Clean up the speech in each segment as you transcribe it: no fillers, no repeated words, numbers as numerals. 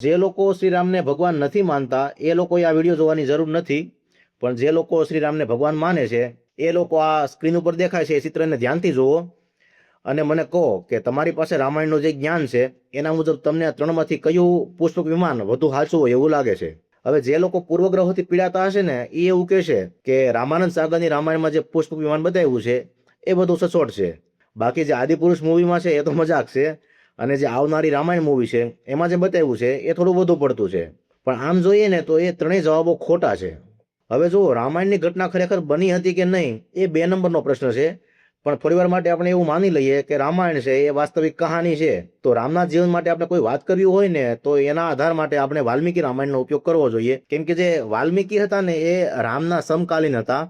જે લોકો શ્રીરામને ભગવાન નથી માનતા એ લોકોએ આ વિડીયો જોવાની જરૂર નથી, પણ જે લોકો શ્રીરામને ભગવાન માને છે એ લોકો આ સ્ક્રીન ઉપર દેખાય છે એ ચિત્રને ધ્યાનથી જુઓ અને મને કહો કે તમારી પાસે રામાયણનું જે જ્ઞાન છે એના મુજબ તમને આ ત્રણમાંથી કયું પુષ્પક વિમાન વધુ સાચું હોય એવું લાગે છે. હવે જે લોકો પૂર્વગ્રહોથી પીડાતા હશે ને એ એવું કહેશે કે રામાનંદ સાગરની રામાયણમાં જે પુષ્પક વિમાન બતાવ્યું છે એ બધું સચોટ છે. બાકી જે આદિપુરુષ મૂવીમાં છે એ તો મજાક છે, અને જે આવનારી રામાયણ મૂવી છે એમાં જે બતાવ્યું છે એ થોડું વધુ પડતું છે. પણ આમ જોઈએ ને તો એ ત્રણેય જવાબો ખોટા છે. હવે જુઓ, રામાયણની ઘટના ખરેખર બની હતી કે નહીં એ 2 નંબરનો પ્રશ્ન છે, પણ થોડીવાર માટે આપણે એવું માની લઈએ કે રામાયણ છે એ વાસ્તવિક કહાની છે. તો રામના જીવન માટે આપણે કોઈ વાત કરવી હોય ને તો એના આધાર માટે આપણે વાલ્મીકી રામાયણનો ઉપયોગ કરવો જોઈએ, કેમ કે જે વાલ્મીકી હતા ને એ રામના સમકાલીન હતા.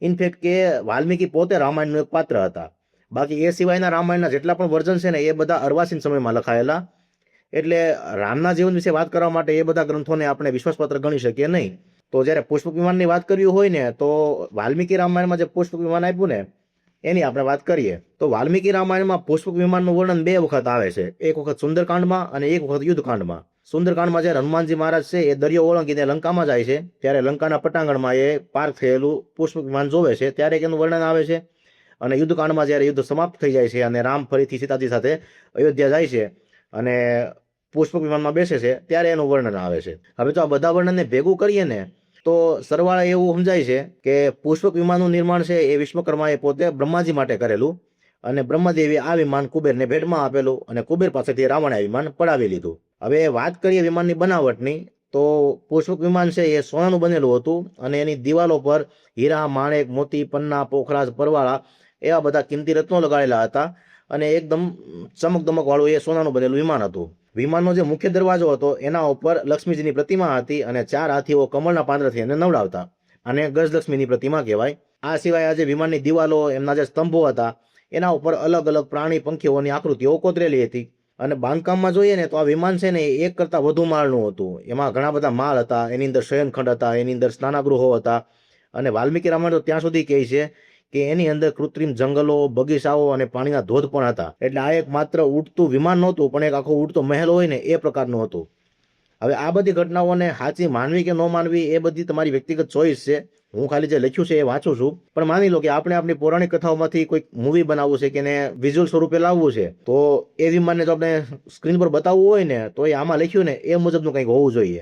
ઇનફેક્ટ કે વાલ્મીકી પોતે રામાયણનું એક પાત્ર હતા. બાકી એ સિવાયના રામાયણના જેટલા પણ વર્ઝન છે ને એ બધા અર્વાચીન સમયમાં લખાયેલા. એટલે રામના જીવન વિશે વાત કરવા માટે એ બધા ગ્રંથોને આપણે વિશ્વાસપાત્ર ગણી શકીએ નહીં. તો જ્યારે પુષ્પક વિમાનની વાત કરવી હોય ને તો વાલ્મીકી રામાયણમાં જે પુષ્પક વિમાન આપ્યું ને એની આપણે વાત કરીએ. તો વાલ્મીકી રામાયણમાં પુષ્પક વિમાનનું વર્ણન 2 વખત આવે છે, એક વખત સુંદરકાંડમાં અને એક વખત યુદ્ધકાંડમાં. સુંદરકાંડમાં જ્યારે હનુમાનજી મહારાજ છે એ દરિયો ઓળંગીને લંકામાં જાય છે ત્યારે લંકાના પટાંગણમાં એ પાર્ક થયેલું પુષ્પક વિમાન જોવે છે ત્યારે એનું વર્ણન આવે છે. અને યુદ્ધકાંડમાં જ્યારે યુદ્ધ સમાપ્ત થઈ જાય છે અને રામ ફરીથી સીતાજી સાથે અયોધ્યા જાય છે અને પુષ્પક વિમાનમાં બેસે છે ત્યારે એનું વર્ણન આવે છે. હવે જો આ બધા વર્ણનને ભેગું કરીએ ને તો સરવાળે એવું સમજાય છે કે પુષ્પક વિમાનનું નિર્માણ છે એ વિશ્વકર્માએ પોતે બ્રહ્માજી માટે કરેલું, અને બ્રહ્મદેવે આ વિમાન કુબેરને ભેટમાં આપેલું અને કુબેર પાસેથી રાવણે આ વિમાન પડાવી લીધું. હવે વાત કરીએ વિમાનની બનાવટની તો પુષ્પક વિમાન છે એ સોનાનું બનેલું હતું અને એની દિવાલો પર હીરા, માણેક, મોતી, પન્ના, પોખરાજ, પરવાળા એવા બધા કિંમતી રત્નો લગાડેલા હતા અને એકદમ ચમકદમક વાળું એ સોનાનું બનેલું વિમાન હતું. વિમાનનો જે મુખ્ય દરવાજો હતો એના ઉપર લક્ષ્મીજીની પ્રતિમા હતી અને 4 હાથીઓ કમળના પાંદડાથી એને નવડાવતા, અને ગજલક્ષ્મીની પ્રતિમા કહેવાય. આ સિવાય આજે વિમાનની દિવાલો, એમના જે સ્તંભો હતા એના ઉપર અલગ અલગ પ્રાણી પંખીઓની આકૃતિઓ કોતરેલી હતી. અને બાંધકામમાં જોઈએ ને તો આ વિમાન છે ને એક કરતાં વધુ માળનું હતું. એમાં ઘણા બધા માળ હતા, એની અંદર શયનખંડ હતા, એની અંદર સ્નાનાગૃહો હતા. અને વાલ્મીકી રામાયણ તો ત્યાં સુધી કહે છે કે એની અંદર કૃત્રિમ જંગલો, બગીચાઓ અને પાણીના ધોધ પણ હતા. એટલે આ એક માત્ર ઉડતું વિમાન નહોતું, પણ એક આખો ઉડતો મહેલ હોય ને એ પ્રકારનું હતું. હવે આ બધી ઘટનાઓને સાચી માનવી કે ન માનવી એ બધી તમારી વ્યક્તિગત ચોઈસ છે. હું ખાલી જે લખ્યું છે એ વાંચું છું. પણ માની લો કે આપણે આપણી પૌરાણિક કથાઓમાંથી કોઈ મૂવી બનાવવું છે કે એને વિઝ્યુઅલ સ્વરૂપે લાવવું છે, તો એ વિમાનને જો આપણે સ્ક્રીન પર બતાવવું હોય ને તો એ આમાં લખ્યું ને એ મુજબનું કંઈક હોવું જોઈએ.